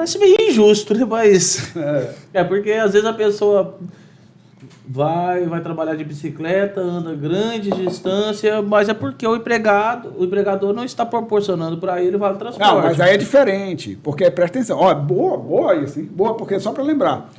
Acho meio injusto, né? Mas... É porque às vezes a pessoa vai trabalhar de bicicleta, anda grande distância, mas é porque o empregador não está proporcionando para ele o vale transporte. Não, mas aí é diferente, porque presta atenção. Ó, boa isso, hein? Boa, porque só para lembrar.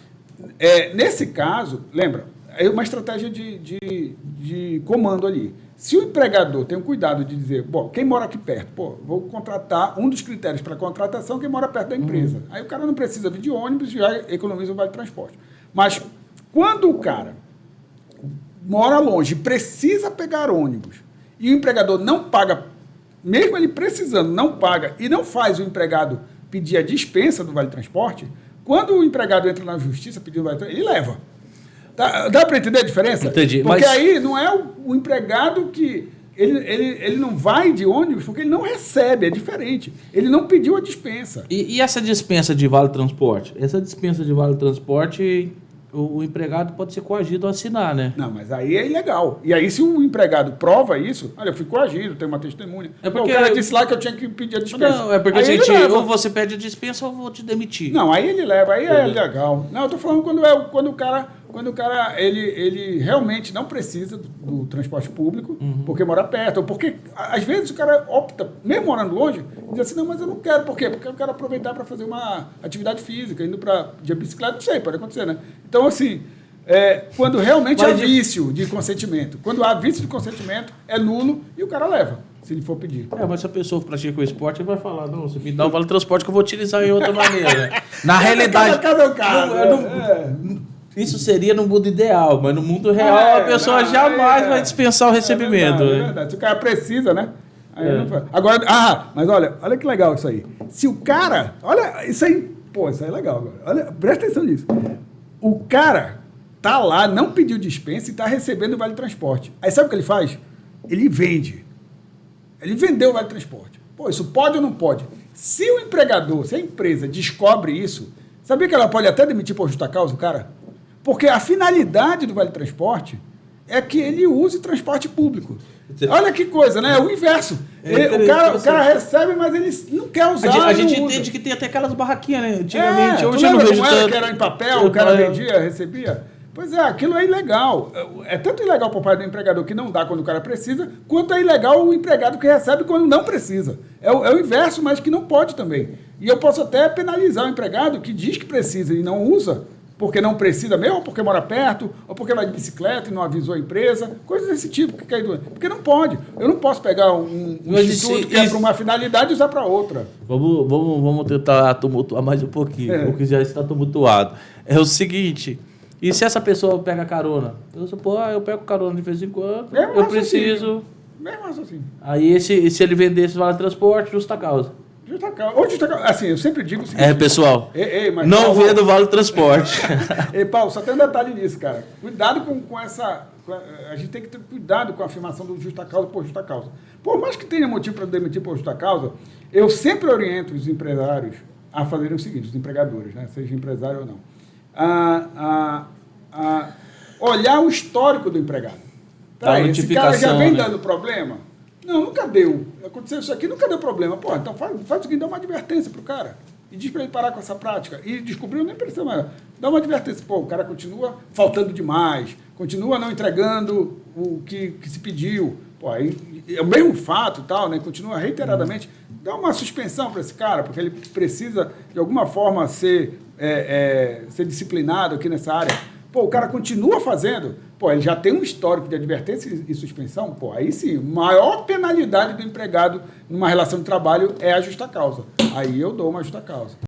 Nesse caso, lembra, é uma estratégia de comando ali. Se o empregador tem o cuidado de dizer, bom, quem mora aqui perto, pô, vou contratar, um dos critérios para contratação, quem mora perto da empresa. Aí o cara não precisa vir de ônibus e já economiza o vale transporte. Mas quando o cara mora longe, precisa pegar ônibus, e o empregador não paga, mesmo ele precisando, não paga, e não faz o empregado pedir a dispensa do vale transporte, quando o empregado entra na justiça pedindo o vale transporte, ele leva. Dá para entender a diferença? Entendi. Porque aí não é o empregado que... Ele não vai de ônibus porque ele não recebe, é diferente. Ele não pediu a dispensa. E essa dispensa de vale transporte? Essa dispensa de vale transporte... O empregado pode ser coagido a assinar, né? Não, mas aí é ilegal. E aí, se o empregado prova isso, olha, eu fui coagido, tenho uma testemunha. É porque... O cara disse lá que eu tinha que pedir a dispensa. Não, é porque aí ou você pede a dispensa ou eu vou te demitir. Não, aí ele leva, aí é legal. Não, eu tô falando quando o cara ele realmente não precisa do transporte público, porque mora perto, ou porque, às vezes, o cara opta, mesmo morando longe, diz assim, não, mas eu não quero. Por quê? Porque eu quero aproveitar para fazer uma atividade física, indo de bicicleta, não sei, pode acontecer, né? Então, assim, quando realmente há vício de consentimento, quando há vício de consentimento, é nulo e o cara leva, se ele for pedir. Mas se a pessoa pratica o esporte, ele vai falar, não, você me dá o vale transporte que eu vou utilizar em outra maneira. Na realidade... Cada caso. Isso seria no mundo ideal, mas no mundo real a pessoa jamais vai dispensar o recebimento. É verdade. Se o cara precisa, né? Aí não faz. Agora, mas olha que legal isso aí. Se o cara... Olha, isso aí... Pô, isso aí é legal agora. Olha, presta atenção nisso. O cara tá lá, não pediu dispensa e tá recebendo o vale transporte. Aí sabe o que ele faz? Ele vende. Ele vendeu o vale transporte. Pô, isso pode ou não pode? Se o empregador, se a empresa descobre isso, sabia que ela pode até demitir por justa causa o cara? Porque a finalidade do vale transporte é que ele use transporte público. Olha que coisa, né? É o inverso. O cara recebe, mas ele não quer usar. A gente entende que tem até aquelas barraquinhas, né? Antigamente, hoje eu não vejo tanto. Que era em papel, o cara vendia, recebia. Pois é, aquilo é ilegal. É tanto ilegal por parte do empregador que não dá quando o cara precisa, quanto é ilegal o empregado que recebe quando não precisa. É o inverso, mas que não pode também. E eu posso até penalizar o empregado que diz que precisa e não usa, porque não precisa mesmo, ou porque mora perto, ou porque vai de bicicleta e não avisou a empresa, coisas desse tipo. Porque não pode. Eu não posso pegar um instituto que é para uma finalidade e usar para outra. Vamos tentar tumultuar mais um pouquinho, porque já está tumultuado. É o seguinte, e se essa pessoa pega carona? Eu pego carona de vez em quando, eu preciso... Mesmo assim. Aí, se ele vender esse vale transporte, justa causa. Assim, eu sempre digo o seguinte... pessoal, mas não vendo vale transporte. Paulo, só tem um detalhe nisso, cara. Cuidado com essa... A gente tem que ter cuidado com a afirmação do justa causa por justa causa. Por mais que tenha motivo para demitir por justa causa, eu sempre oriento os empresários a fazerem o seguinte, os empregadores, né, seja empresário ou não, a olhar o histórico do empregado. Tá, esse cara já vem dando problema? Não, nunca deu. Aconteceu isso aqui, nunca deu problema. Pô, então faz o seguinte, dá uma advertência pro cara. E diz para ele parar com essa prática. E descobriu, nem precisa mais. Dá uma advertência. Pô, o cara continua faltando demais, continua não entregando o que se pediu. Pô, aí é o mesmo fato e tal, né? Continua reiteradamente. Dá uma suspensão para esse cara, porque ele precisa, de alguma forma, ser disciplinado aqui nessa área. Pô, o cara continua fazendo, pô, ele já tem um histórico de advertência e suspensão, pô, aí sim, maior penalidade do empregado numa relação de trabalho é a justa causa. Aí eu dou uma justa causa.